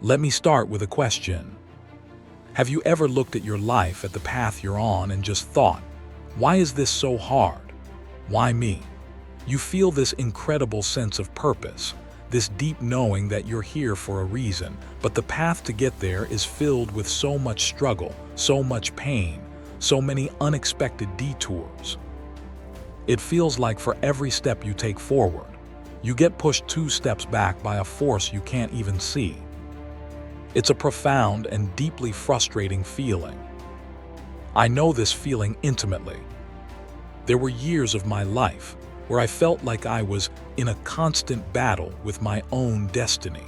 Let me start with a question. Have you ever looked at your life, at the path you're on, and just thought, why is this so hard? Why me? You feel this incredible sense of purpose, this deep knowing that you're here for a reason, but the path to get there is filled with so much struggle, so much pain, so many unexpected detours. It feels like for every step you take forward, you get pushed 2 steps back by a force you can't even see. It's a profound and deeply frustrating feeling. I know this feeling intimately. There were years of my life where I felt like I was in a constant battle with my own destiny.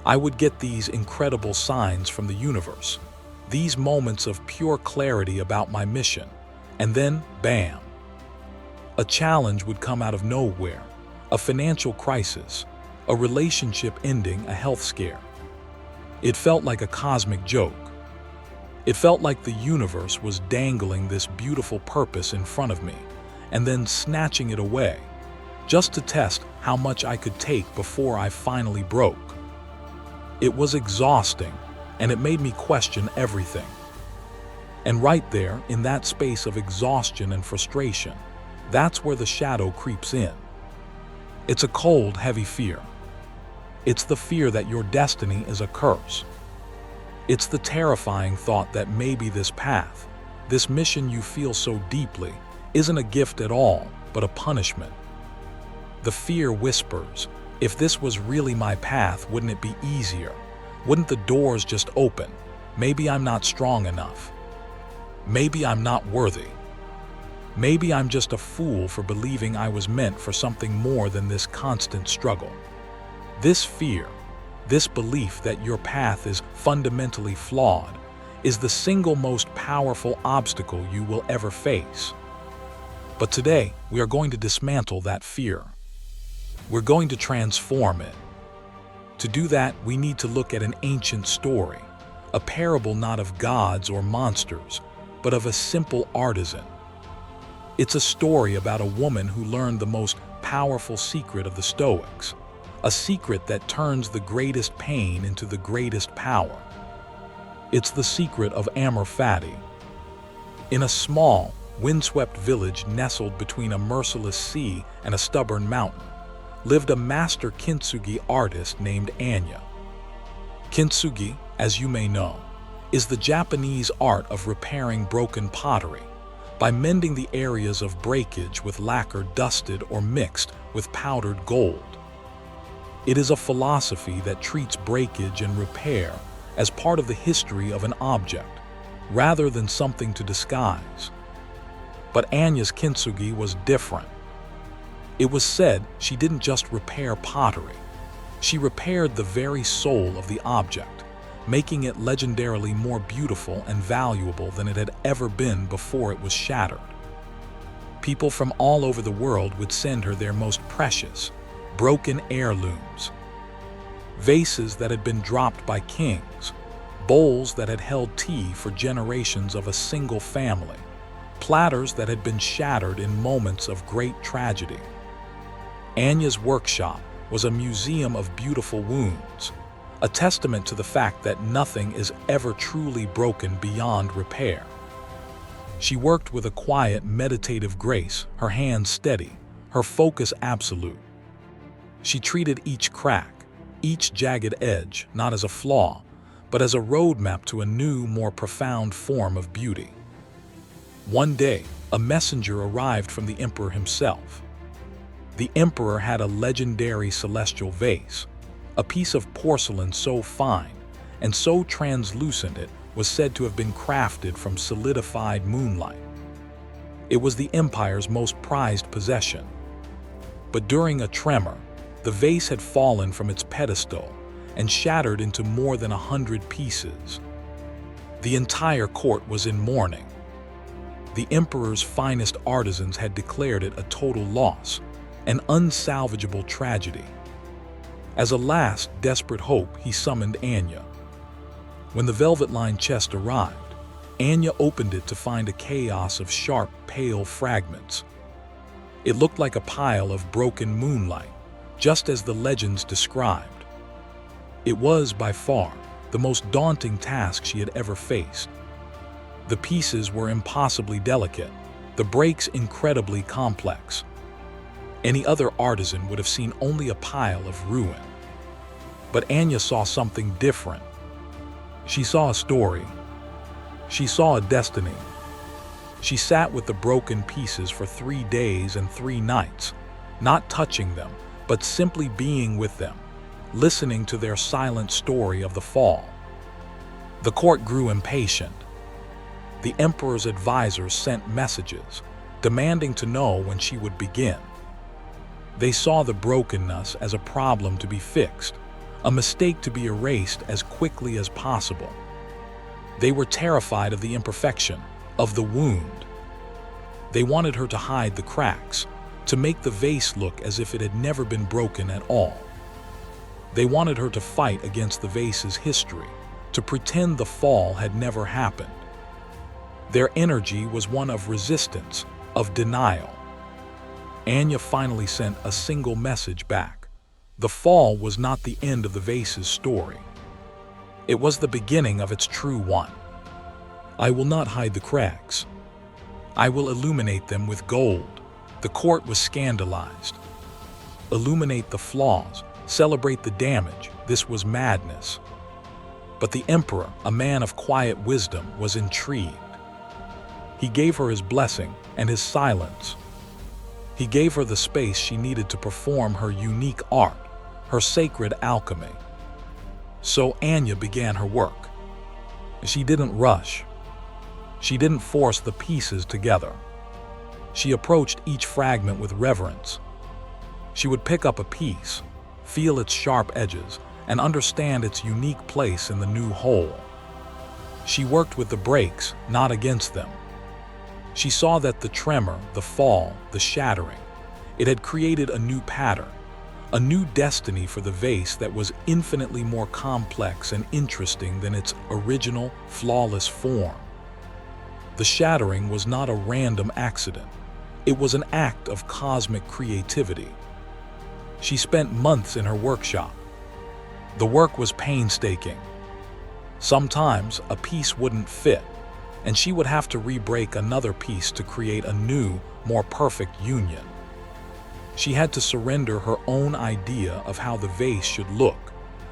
I would get these incredible signs from the universe, these moments of pure clarity about my mission, and then, bam! A challenge would come out of nowhere, a financial crisis, a relationship ending, a health scare. It felt like a cosmic joke. It felt like the universe was dangling this beautiful purpose in front of me and then snatching it away, just to test how much I could take before I finally broke. It was exhausting, and it made me question everything. And right there, in that space of exhaustion and frustration, that's where the shadow creeps in. It's a cold, heavy fear. It's the fear that your destiny is a curse. It's the terrifying thought that maybe this path, this mission you feel so deeply, isn't a gift at all, but a punishment. The fear whispers, if this was really my path, wouldn't it be easier? Wouldn't the doors just open? Maybe I'm not strong enough. Maybe I'm not worthy. Maybe I'm just a fool for believing I was meant for something more than this constant struggle. This fear, this belief that your path is fundamentally flawed, is the single most powerful obstacle you will ever face. But today, we are going to dismantle that fear. We're going to transform it. To do that, we need to look at an ancient story, a parable not of gods or monsters, but of a simple artisan. It's a story about a woman who learned the most powerful secret of the Stoics, a secret that turns the greatest pain into the greatest power. It's the secret of Amor Fati. In a small, windswept village nestled between a merciless sea and a stubborn mountain, lived a master kintsugi artist named Anya. Kintsugi, as you may know, is the Japanese art of repairing broken pottery by mending the areas of breakage with lacquer dusted or mixed with powdered gold. It is a philosophy that treats breakage and repair as part of the history of an object, rather than something to disguise. But Anya's kintsugi was different. It was said she didn't just repair pottery, she repaired the very soul of the object, making it legendarily more beautiful and valuable than it had ever been before it was shattered. People from all over the world would send her their most precious, broken heirlooms. Vases that had been dropped by kings, bowls that had held tea for generations of a single family, platters that had been shattered in moments of great tragedy. Anya's workshop was a museum of beautiful wounds, a testament to the fact that nothing is ever truly broken beyond repair. She worked with a quiet, meditative grace, her hands steady, her focus absolute. She treated each crack, each jagged edge, not as a flaw, but as a roadmap to a new, more profound form of beauty. One day, a messenger arrived from the emperor himself. The emperor had a legendary celestial vase, a piece of porcelain so fine and so translucent it was said to have been crafted from solidified moonlight. It was the empire's most prized possession. But during a tremor, the vase had fallen from its pedestal and shattered into more than 100 pieces. The entire court was in mourning. The emperor's finest artisans had declared it a total loss, an unsalvageable tragedy. As a last, desperate hope, he summoned Anya. When the velvet-lined chest arrived, Anya opened it to find a chaos of sharp, pale fragments. It looked like a pile of broken moonlight, just as the legends described. It was, by far, the most daunting task she had ever faced. The pieces were impossibly delicate, the breaks incredibly complex. Any other artisan would have seen only a pile of ruin. But Anya saw something different. She saw a story. She saw a destiny. She sat with the broken pieces for 3 days and 3 nights, not touching them, but simply being with them, listening to their silent story of the fall. The court grew impatient. The emperor's advisors sent messages, demanding to know when she would begin. They saw the brokenness as a problem to be fixed, a mistake to be erased as quickly as possible. They were terrified of the imperfection, of the wound. They wanted her to hide the cracks, to make the vase look as if it had never been broken at all. They wanted her to fight against the vase's history, to pretend the fall had never happened. Their energy was one of resistance, of denial. Anya finally sent a single message back. The fall was not the end of the vase's story. It was the beginning of its true one. I will not hide the cracks. I will illuminate them with gold. The court was scandalized. Illuminate the flaws, celebrate the damage. This was madness. But the emperor, a man of quiet wisdom, was intrigued. He gave her his blessing and his silence. He gave her the space she needed to perform her unique art, her sacred alchemy. So Anya began her work. She didn't rush. She didn't force the pieces together. She approached each fragment with reverence. She would pick up a piece, feel its sharp edges, and understand its unique place in the new whole. She worked with the breaks, not against them. She saw that the tremor, the fall, the shattering, it had created a new pattern, a new destiny for the vase that was infinitely more complex and interesting than its original, flawless form. The shattering was not a random accident. It was an act of cosmic creativity. She spent months in her workshop. The work was painstaking. Sometimes a piece wouldn't fit, and she would have to re-break another piece to create a new, more perfect union. She had to surrender her own idea of how the vase should look,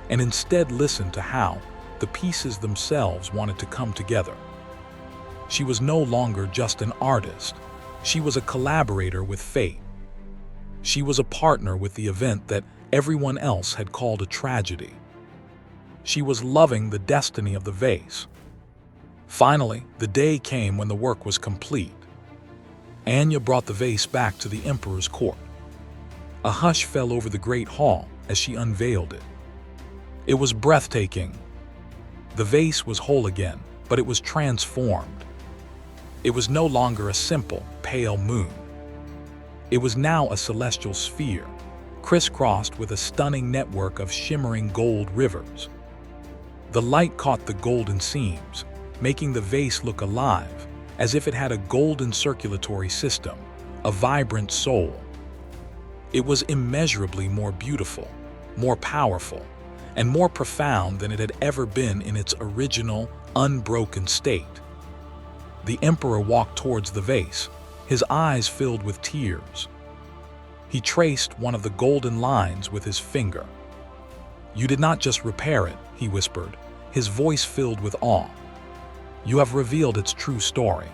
and instead listen to how the pieces themselves wanted to come together. She was no longer just an artist. She was a collaborator with fate. She was a partner with the event that everyone else had called a tragedy. She was loving the destiny of the vase. Finally, the day came when the work was complete. Anya brought the vase back to the emperor's court. A hush fell over the great hall as she unveiled it. It was breathtaking. The vase was whole again, but it was transformed. It was no longer a simple, pale moon. It was now a celestial sphere, crisscrossed with a stunning network of shimmering gold rivers. The light caught the golden seams, making the vase look alive, as if it had a golden circulatory system, a vibrant soul. It was immeasurably more beautiful, more powerful, and more profound than it had ever been in its original, unbroken state. The emperor walked towards the vase, his eyes filled with tears. He traced one of the golden lines with his finger. "You did not just repair it," he whispered, his voice filled with awe. "You have revealed its true story.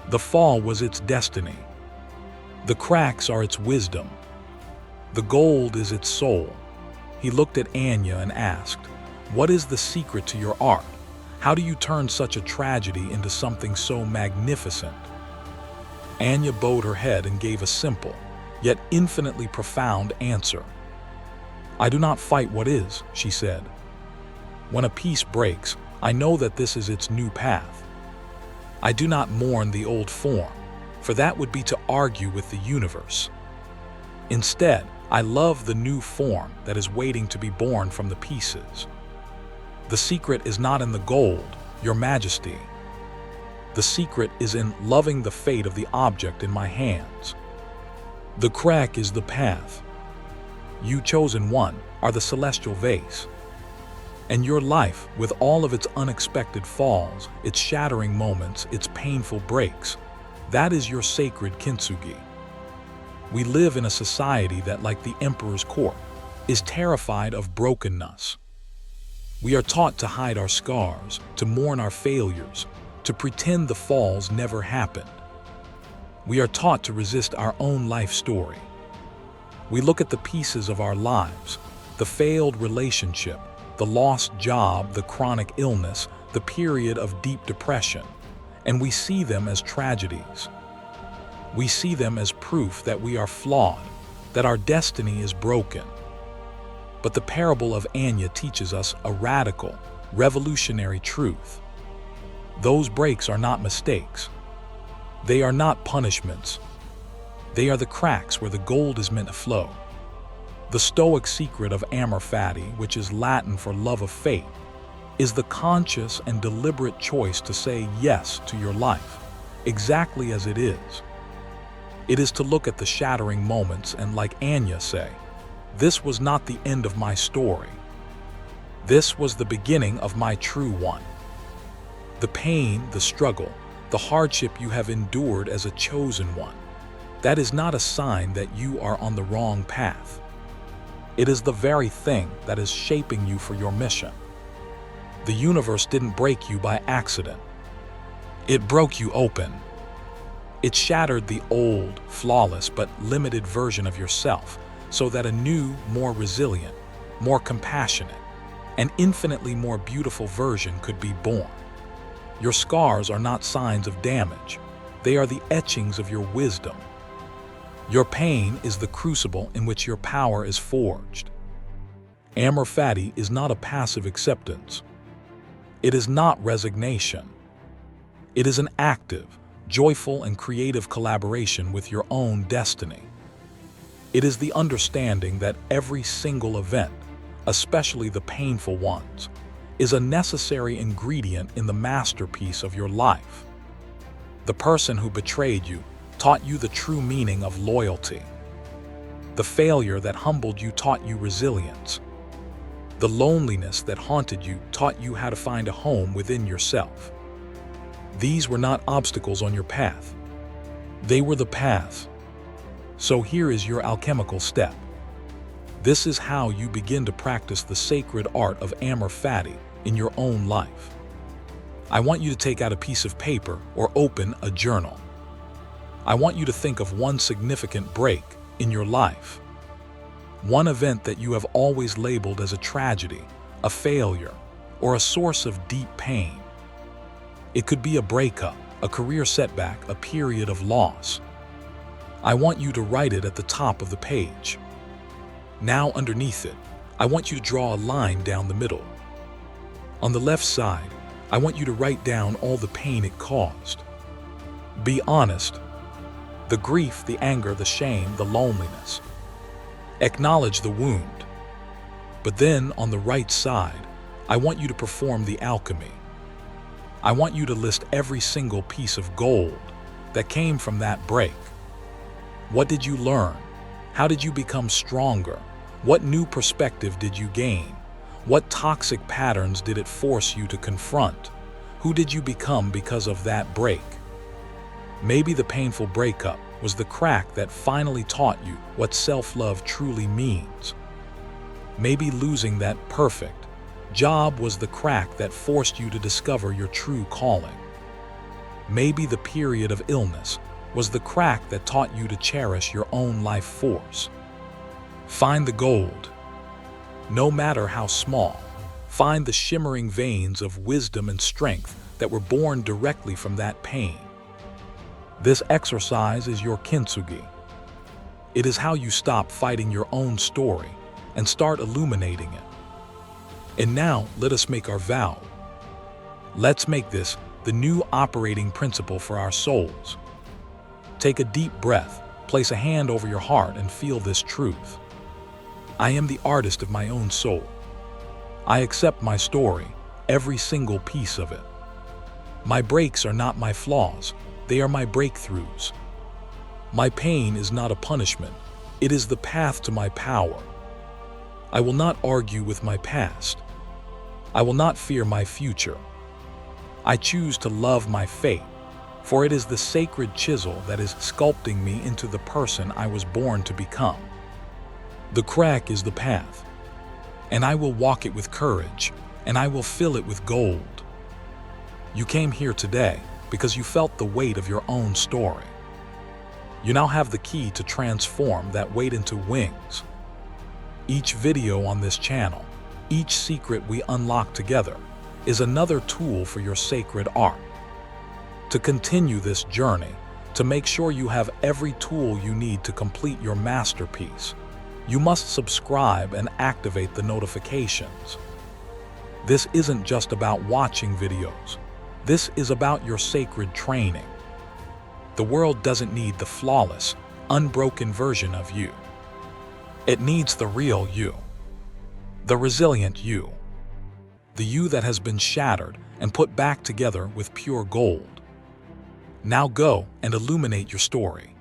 The fall was its destiny. The cracks are its wisdom. The gold is its soul." He looked at Anya and asked, "What is the secret to your art? How do you turn such a tragedy into something so magnificent?" Anya bowed her head and gave a simple, yet infinitely profound answer. "I do not fight what is," she said. "When a piece breaks, I know that this is its new path. I do not mourn the old form, for that would be to argue with the universe. Instead, I love the new form that is waiting to be born from the pieces. The secret is not in the gold, Your Majesty. The secret is in loving the fate of the object in my hands. The crack is the path. You, chosen one, are the celestial vase. And your life, with all of its unexpected falls, its shattering moments, its painful breaks, that is your sacred kintsugi. We live in a society that, like the emperor's court, is terrified of brokenness. We are taught to hide our scars, to mourn our failures, to pretend the falls never happened. We are taught to resist our own life story. We look at the pieces of our lives, the failed relationship, the lost job, the chronic illness, the period of deep depression, and we see them as tragedies. We see them as proof that we are flawed, that our destiny is broken. But the parable of Anya teaches us a radical, revolutionary truth. Those breaks are not mistakes. They are not punishments. They are the cracks where the gold is meant to flow. The Stoic secret of Amor Fati, which is Latin for love of faith, is the conscious and deliberate choice to say yes to your life, exactly as it is. It is to look at the shattering moments and, like Anya, say, "This was not the end of my story. This was the beginning of my true one." The pain, the struggle, the hardship you have endured as a chosen one, that is not a sign that you are on the wrong path. It is the very thing that is shaping you for your mission. The universe didn't break you by accident. It broke you open. It shattered the old, flawless, but limited version of yourself so that a new, more resilient, more compassionate, and infinitely more beautiful version could be born. Your scars are not signs of damage. They are the etchings of your wisdom. Your pain is the crucible in which your power is forged. Amor Fati is not a passive acceptance. It is not resignation. It is an active, joyful, and creative collaboration with your own destiny. It is the understanding that every single event, especially the painful ones, is a necessary ingredient in the masterpiece of your life. The person who betrayed you taught you the true meaning of loyalty. The failure that humbled you taught you resilience. The loneliness that haunted you taught you how to find a home within yourself. These were not obstacles on your path. They were the path. So here is your alchemical step. This is how you begin to practice the sacred art of Amor Fati in your own life. I want you to take out a piece of paper or open a journal. I want you to think of one significant break in your life. One event that you have always labeled as a tragedy, a failure, or a source of deep pain. It could be a breakup, a career setback, a period of loss. I want you to write it at the top of the page. Now underneath it, I want you to draw a line down the middle. On the left side, I want you to write down all the pain it caused. Be honest. The grief, the anger, the shame, the loneliness. Acknowledge the wound. But then, on the right side, I want you to perform the alchemy. I want you to list every single piece of gold that came from that break. What did you learn? How did you become stronger? What new perspective did you gain? What toxic patterns did it force you to confront? Who did you become because of that break? Maybe the painful breakup was the crack that finally taught you what self-love truly means. Maybe losing that perfect job was the crack that forced you to discover your true calling. Maybe the period of illness was the crack that taught you to cherish your own life force. Find the gold. No matter how small, find the shimmering veins of wisdom and strength that were born directly from that pain. This exercise is your kintsugi. It is how you stop fighting your own story and start illuminating it. And now, let us make our vow. Let's make this the new operating principle for our souls. Take a deep breath, place a hand over your heart, and feel this truth. I am the artist of my own soul. I accept my story, every single piece of it. My breaks are not my flaws, they are my breakthroughs. My pain is not a punishment, it is the path to my power. I will not argue with my past. I will not fear my future. I choose to love my fate, for it is the sacred chisel that is sculpting me into the person I was born to become. The crack is the path, and I will walk it with courage, and I will fill it with gold. You came here today because you felt the weight of your own story. You now have the key to transform that weight into wings. Each video on this channel, each secret we unlock together, is another tool for your sacred art. To continue this journey, to make sure you have every tool you need to complete your masterpiece, you must subscribe and activate the notifications. This isn't just about watching videos. This is about your sacred training. The world doesn't need the flawless, unbroken version of you. It needs the real you, the resilient you, the you that has been shattered and put back together with pure gold. Now go and illuminate your story.